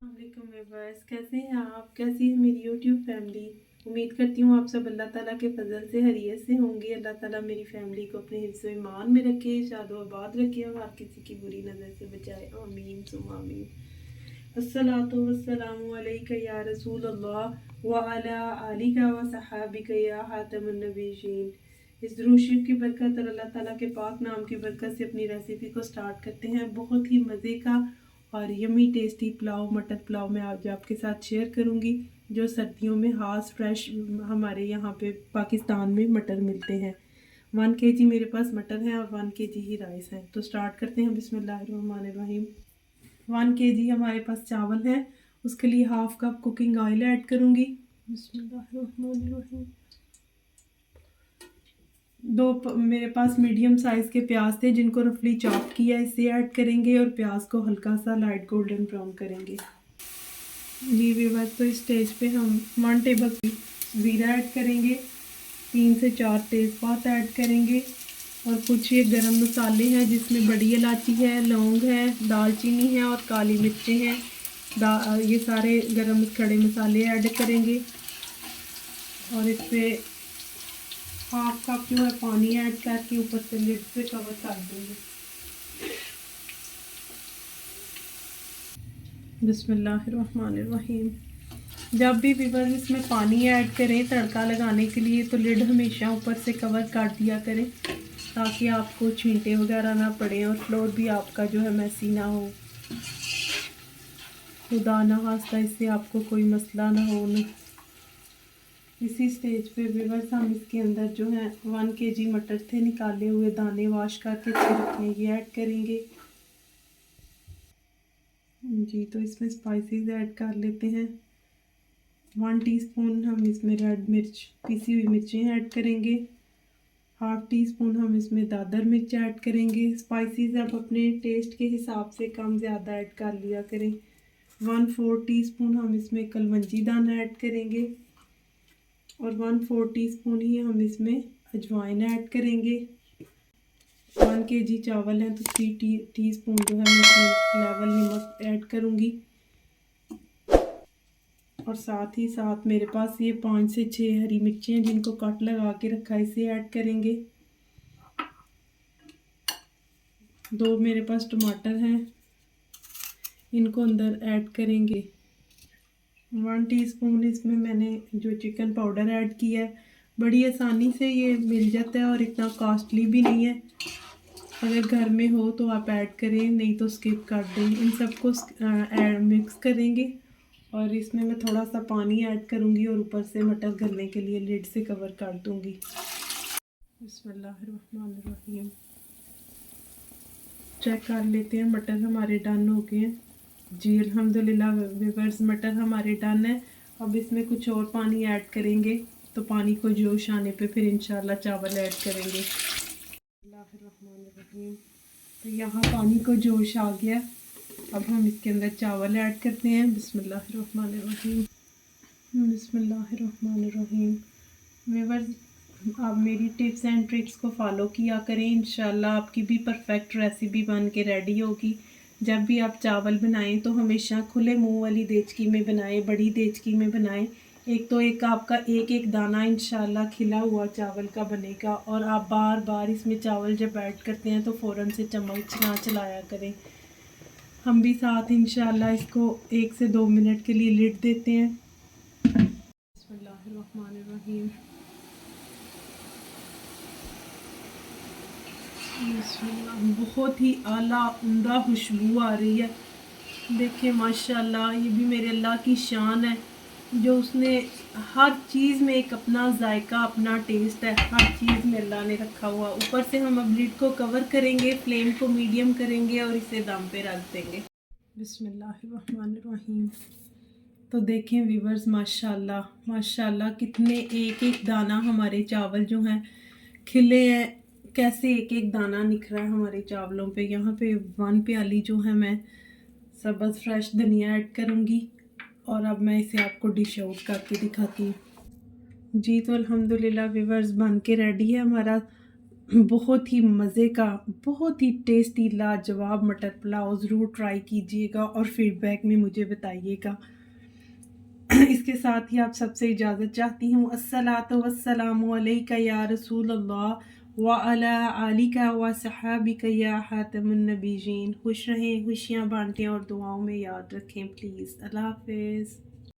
वालेकुम व्यूअर्स, कैसे हैं आप? कैसी है मेरी यूट्यूब फैमिली? उम्मीद करती हूँ आप सब अल्लाह ताला के फजल से खैरियत से होंगे। अल्लाह ताला मेरी फैमिली को अपने हिफ्ज़ ईमान में रखे, शादो आबाद रखे और हर किसी की बुरी नज़र से बचाए। आमीन सुम्मा आमीन। अस्सलातु वस्सलामु अलैका या रसूल अल्लाह व अला आलिका व सहाबिका या खातमुन नबिय्यीन। इस दुरूद शरीफ की बरकत और अल्लाह ताला के पाक नाम की बरकत से अपनी रेसिपी को स्टार्ट करते हैं। बहुत ही मज़े का और यमी टेस्टी पुलाव, मटर पुलाव मैं आज आपके साथ शेयर करूंगी, जो सर्दियों में हाथ फ्रेश हमारे यहाँ पे पाकिस्तान में मटर मिलते हैं। 1 kg मेरे पास मटर है और 1 kg ही राइस है। तो स्टार्ट करते हैं। बिस्मिल्लाहिर्रहमानिर्रहीम। 1 kg हमारे पास चावल है, उसके लिए half cup cooking oil add करूँगी। बिस्मिल्लाहिर्रहमानिर्रहीम। मेरे पास मीडियम साइज़ के प्याज थे जिनको रफली चॉप किया, इसे ऐड करेंगे और प्याज को हल्का सा लाइट गोल्डन ब्राउन करेंगे। जी व्यूअर्स, तो इस स्टेज पे हम 1 टेबल ज़ीरा ऐड करेंगे, 3 से 4 तेज़पात ऐड करेंगे और कुछ ये गरम मसाले हैं जिसमें बड़ी इलायची है, लौंग है, दालचीनी है और काली मिर्चें हैं। ये सारे गरम खड़े मसाले ऐड करेंगे और इस पर हाफ कप जो है पानी ऐड करके ऊपर से लिड से कवर कर देंगे। बिस्मिल्लाहिर्रहमानिर्रहीम। जब भी व्यूअर्स इसमें पानी ऐड करें तड़का लगाने के लिए तो लिड हमेशा ऊपर से कवर कर दिया करें, ताकि आपको छींटे वगैरह ना पड़े और फ्लोर भी आपका जो है मैसी ना हो। खुदा ना खास्ता इससे आपको कोई मसला ना हो। इसी स्टेज पे व्यूअर्स हम इसके अंदर जो है 1 kg मटर थे निकाले हुए, दाने वॉश करके रखे, ये ऐड करेंगे। जी, तो इसमें स्पाइसेस ऐड कर लेते हैं। 1 टीस्पून हम इसमें रेड मिर्च, पिसी हुई मिर्चें ऐड करेंगे। हाफ टी स्पून हम इसमें दादर मिर्च ऐड करेंगे। स्पाइसेस आप अपने टेस्ट के हिसाब से कम ज़्यादा ऐड कर लिया करें। 1/4 टीस्पून हम इसमें कलवंजी दाना ऐड करेंगे और 1/4 टीस्पून ही हम इसमें अजवाइन ऐड करेंगे। 1 kg चावल है तो 3 टीस्पून जो है मैं इसमें लेवल नमक ऐड करूँगी और साथ ही साथ मेरे पास ये 5 से 6 हरी मिर्चें हैं जिनको कट लगा के रखा है, इसे ऐड करेंगे। 2 मेरे पास टमाटर हैं, इनको अंदर ऐड करेंगे। 1 टीस्पून इसमें मैंने जो चिकन पाउडर ऐड किया है, बड़ी आसानी से ये मिल जाता है और इतना कॉस्टली भी नहीं है। अगर घर में हो तो आप ऐड करें, नहीं तो स्किप कर दें। इन सबको मिक्स करेंगे और इसमें मैं थोड़ा सा पानी ऐड करूँगी और ऊपर से मटर गलने के लिए लिड से कवर कर दूँगी। बिस्मिल्लाहिर्रहमानिर्रहीम। चेक कर लेते हैं, मटर हमारे डन हो गए हैं। जी अल्हम्दुलिल्लाह व्यूअर्स, मटर हमारे डन है। अब इसमें कुछ और पानी ऐड करेंगे, तो पानी को जोश आने पे फिर इंशाल्लाह चावल ऐड करेंगे। तो यहाँ पानी को जोश आ गया, अब हम इसके अंदर चावल ऐड करते हैं। बिस्मिल्लाहिर्रहमानिर्रहीम। बिस्मिल्लाहिर्रहमानिर्रहीम। व्यूअर्स, आप मेरी टिप्स एंड ट्रिक्स को फॉलो किया करें, इंशाल्लाह आपकी भी परफेक्ट रेसिपी बन के रेडी होगी। जब भी आप चावल बनाएं तो हमेशा खुले मुंह वाली देचकी में बनाएं, बड़ी देचकी में बनाएं। एक आपका एक एक दाना इंशाल्लाह खिला हुआ चावल का बनेगा और आप बार बार इसमें चावल जब ऐड करते हैं तो फ़ौरन से चम्मच ना चलाया करें। हम भी साथ इंशाल्लाह इसको 1 से 2 मिनट के लिए लिड देते हैं। बिस्मिल्लाहिर्रहमानिर्रहीम। बहुत ही आला उम्दा खुशबू आ रही है। देखिए माशाल्लाह, ये भी मेरे अल्लाह की शान है जो उसने हर चीज़ में एक अपना जायका, अपना टेस्ट है, हर चीज़ में अल्लाह ने रखा हुआ। ऊपर से हम अब लिड को कवर करेंगे, फ्लेम को मीडियम करेंगे और इसे दम पे रख देंगे। बिस्मिल्लाहिर्रहमानिर्रहीम। तो देखें व्यूअर्स, माशाल्लाह माशाल्लाह कितने एक एक दाना हमारे चावल जो हैं खिले हैं, कैसे एक एक दाना निखरा है हमारे चावलों पे। यहाँ पे 1 प्याली जो है मैं सब्ज़ फ्रेश धनिया ऐड करूँगी और अब मैं इसे आपको डिश आउट करके दिखाती हूँ। जी, तो अल्हम्दुलिल्लाह व्यूअर्स, बन के रेडी है हमारा बहुत ही मज़े का, बहुत ही टेस्टी लाजवाब मटर पुलाव ज़रूर ट्राई कीजिएगा और फीडबैक में मुझे बताइएगा। इसके साथ ही आप सबसे इजाज़त चाहती हूँ। अस्सलातु वस्सलामु अलैका या रसूल अल्लाह व अला आलिका व सहाबिका या खातमुन नबीयीन। खुश रहें, खुशियाँ बाँटें और दुआओं में याद रखें प्लीज़। अल्लाह हाफ़िज़।